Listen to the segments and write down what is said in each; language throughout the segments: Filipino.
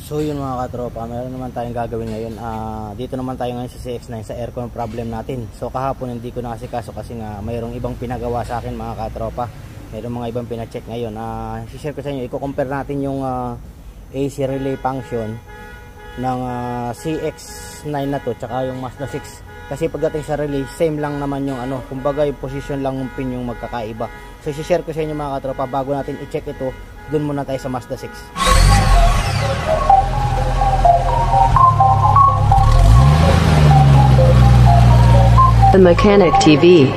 So yun mga katropa, meron naman tayong gagawin ngayon. Dito naman tayo ngayon sa CX9 sa aircon problem natin. So kahapon hindi ko nakasikaso kasi nga mayroong ibang pinagawa sa akin mga katropa. Mayroong mga ibang pina-check ngayon. I-share ko sa inyo, i-compare natin yung AC relay function ng CX9 na to tsaka yung Mazda 6. Kasi pagdating sa relay, same lang naman yung kumbaga yung position lang ng pin yung magkakaiba. So i-share ko sa inyo mga katropa, bago natin i-check ito, dun muna tayo sa Mazda 6. The Mechanic TV.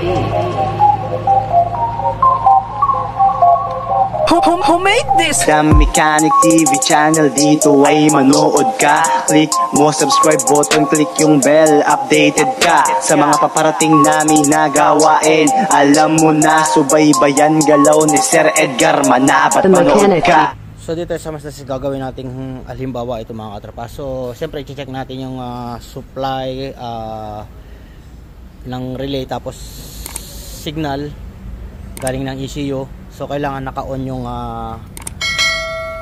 Who made this? The Mechanic TV channel, dito ay manood ka. Click mo subscribe button, click yung bell, updated ka sa mga paparating namin na gawain. Alam mo na, subaybayan galaw ni Sir Edgar, manapat manood ka. So dito sa Mazda 6 gagawin nating halimbawa ito mga katropa. So siyempre i-check natin yung supply ng relay tapos signal galing ng ECU. So kailangan naka-on yung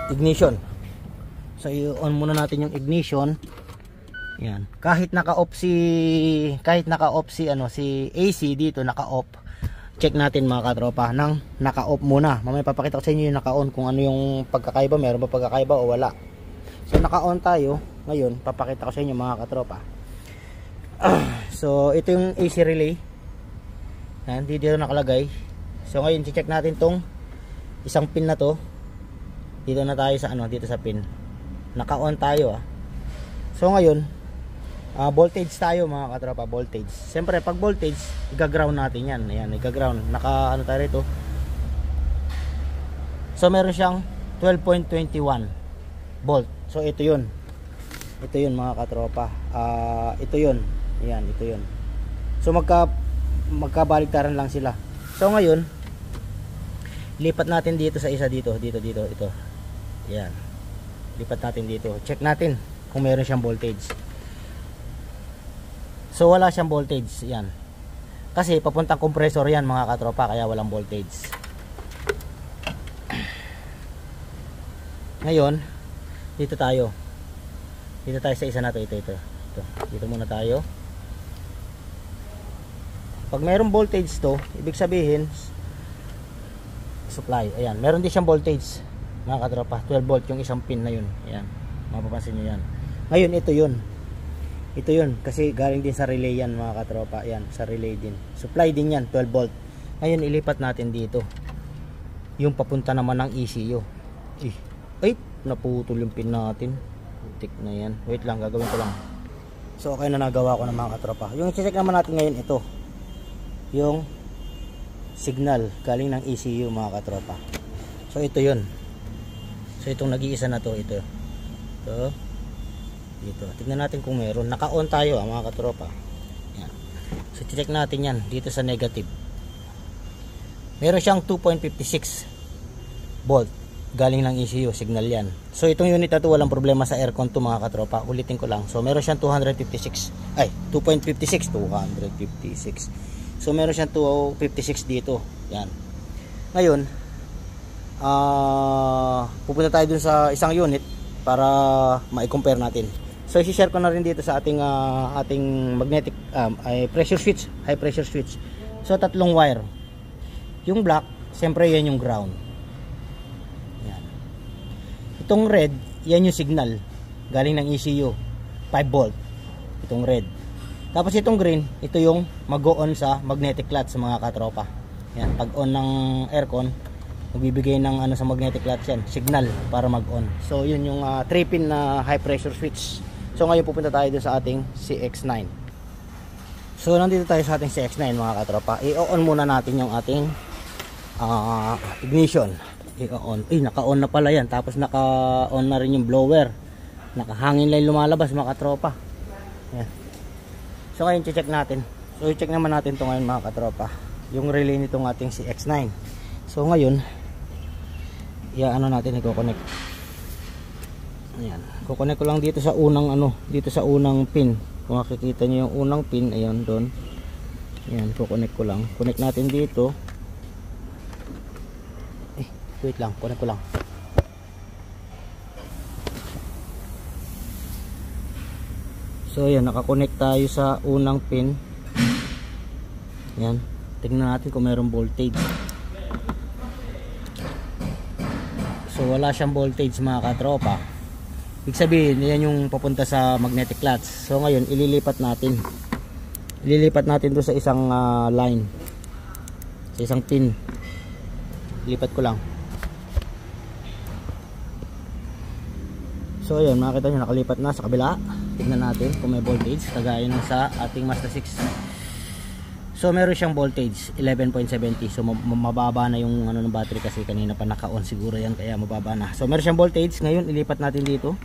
ignition. So i-on muna natin yung ignition. Yan. Kahit naka-off si si AC dito, naka-off. Check natin mga katropa nang naka-off muna. Mamaya papakita ko sa inyo yung naka-on kung ano yung pagkakaiba, meron ba pagkakaiba o wala. So naka-on tayo. Ngayon papakita ko sa inyo mga katropa. So ito yung AC relay. Yan, dito nakalagay. So ngayon check natin tong isang pin na to. Dito na tayo sa dito sa pin. Naka-on tayo So ngayon voltage tayo mga katropa, voltage. Siyempre pag voltage, i-ground natin yan. Ayan, i-ground. Naka tayo rito. So meron siyang 12.21 volt. So ito yun. Ito yun mga katropa. Ito yun. Ayan, ito yun. So magkabaligtaran lang sila. So ngayon, lipat natin dito sa isa dito, ito. Ayan. Lipat natin dito. Check natin kung meron siyang voltage. So wala siyang voltage, yan. Kasi papuntang compressor yan mga katropa, kaya walang voltage. Ngayon, dito tayo. Dito tayo sa isa na to, ito. Dito muna tayo. Pag mayroong voltage to, ibig sabihin supply. Ayan, meron din siyang voltage mga katropa, 12 volt yung isang pin na yun. Ayan, mapapansin niyo yan. Ngayon ito yun. Ito yun, kasi galing din sa relay yan mga katropa. Yan, sa relay din. Supply din yan, 12 volt. Ngayon, ilipat natin dito. Yung papunta naman ng ECU. Ay, naputol yung pin natin. Putik na yan. Wait lang, gagawin ko lang. So, okay na nagawa ko ng mga katropa. Yung i-check naman natin ngayon, ito. Yung signal galing ng ECU mga katropa. So, ito yun. So, itong nag-iisa na to, ito. Ito. Dito. Tingnan natin kung meron. Naka-on tayo mga katropa. Yan. So check natin yan dito sa negative. Meron siyang 2.56 volt galing ng ECU, signal yan. So itong unit na to walang problema sa aircon to mga katropa. Ulitin ko lang. So meron siyang 2.56. So meron siyang 256 dito. Yan. Ngayon, pupunta tayo dun sa isang unit para ma-compare natin. So i-share ko na rin dito sa ating magnetic pressure switch, high pressure switch. So tatlong wire. Yung black, siyempre yan yung ground. Yan. Itong red, yan yung signal galing ng ECU, 5 volt. Itong red. Tapos itong green, ito yung mag-on sa magnetic clutch sa mga katropa. Yan, pag on ng aircon, magbibigay ng sa magnetic clutch yan, signal para mag-on. So yun yung 3-pin na high pressure switch. So ngayon pupunta tayo dun sa ating CX9. So nandito tayo sa ating CX9 mga katropa. I-on muna natin yung ating ignition. I-on. Naka-on na pala yan. Tapos naka-on na rin yung blower. Nakahangin lang lumalabas mga katropa. Yan. So ngayon check natin. So i-check naman natin ito ngayon mga katropa. Yung relay nitong ating CX9. So ngayon, natin i-connect. Ayan. Kukonek ko lang dito sa unang dito sa unang pin. Kung makikita niyo yung unang pin, ayan doon. Ayan, kukonek ko lang. Connect natin dito. Wait lang, connect ko lang. So ayan, nakakonect tayo sa unang pin. Yan, tingnan natin kung mayroong voltage. So wala siyang voltage mga katropa. Ibig sabihin, yan yung papunta sa magnetic clutch. So ngayon, ililipat natin. Ililipat natin doon sa isang line. Sa isang pin. Lipat ko lang. So ayan, makikita nyo nakalipat na sa kabila. Tignan natin kung may voltage kagaya ng sa ating Mazda 6. So meron siyang voltage 11.70. So mababa na yung ano ng battery kasi kanina pa naka-on siguro yan kaya mababa na. So meron siyang voltage. Ngayon ilipat natin dito.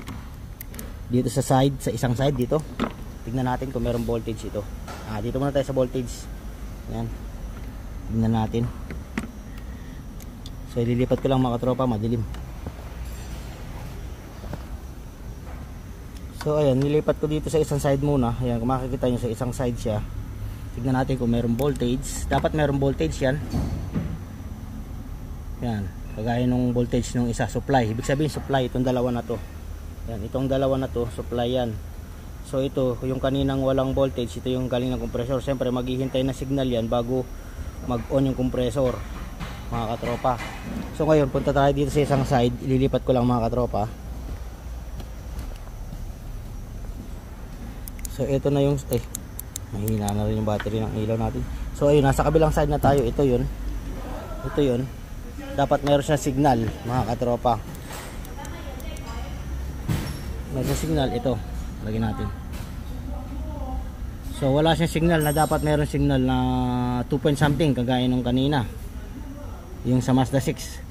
Dito sa side, sa isang side dito. Tignan natin kung merong voltage ito. Dito muna tayo sa voltage. Ayan. Tignan natin. So ililipat ko lang mga katropa, madilim. So ayan, nilipat ko dito sa isang side muna. Ayan, kung makikita nyo sa isang side siya. Tignan natin kung mayroong voltage. Dapat mayroong voltage yan. Ayan, kagaya nung voltage nung isa, supply. Ibig sabihin supply, itong dalawa na to. Ayan, itong dalawa na to, supply yan. So ito, yung kaninang walang voltage, ito yung galing ng compressor. Siyempre maghihintay na signal yan bago mag-on yung compressor, mga katropa. So ngayon, punta tayo dito sa isang side. Ililipat ko lang mga katropa. So ito na yung mahina na rin yung battery ng ilaw natin. So ayun, nasa kabilang side na tayo. Ito yun. Ito yun. Dapat meron siyang signal mga katropa. Meron siyang signal. Ito, lagyan natin. So wala siyang signal na dapat meron signal na 2 point something kagaya nung kanina. Yung sa Mazda 6.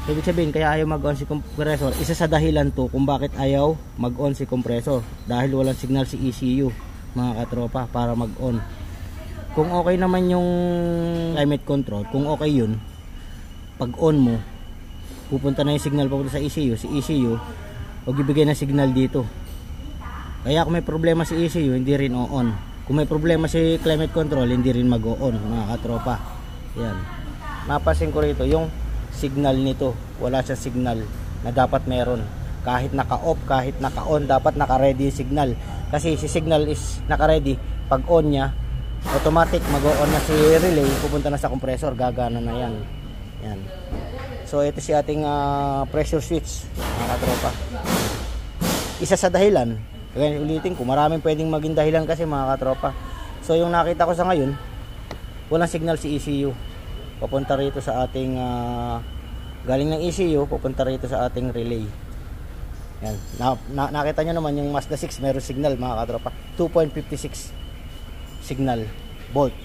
Ibig sabihin, kaya ayaw mag-on si compressor. Isa sa dahilan to kung bakit ayaw mag-on si compressor. Dahil walang signal si ECU, mga katropa, para mag-on. Kung okay naman yung climate control, kung okay yun, pag-on mo, pupunta na yung signal papunta sa ECU. Si ECU, huwag ibigay na signal dito. Kaya kung may problema si ECU, hindi rin o-on. Kung may problema si climate control, hindi rin mag-on, mga katropa. Yan. Napasin ko rito, yung signal nito, wala siyang signal na dapat meron. Kahit naka-off, kahit naka-on, dapat naka-ready yung signal. Kasi si signal is naka-ready. Pag on niya, automatic mag-on na si relay, pupunta na sa compressor, gagana na yan. Yan. So ito si ating pressure switch, mga katropa. Isa sa dahilan, kaya ulitin ko, maraming pwedeng maging dahilan kasi mga katropa. So yung nakita ko sa ngayon, walang signal si ECU. Papunta rito sa ating galing ng ECU, pupunta rito sa ating relay. Yan. Nakita nyo naman yung Mazda 6 meron signal mga katropa, 2.56 signal volt.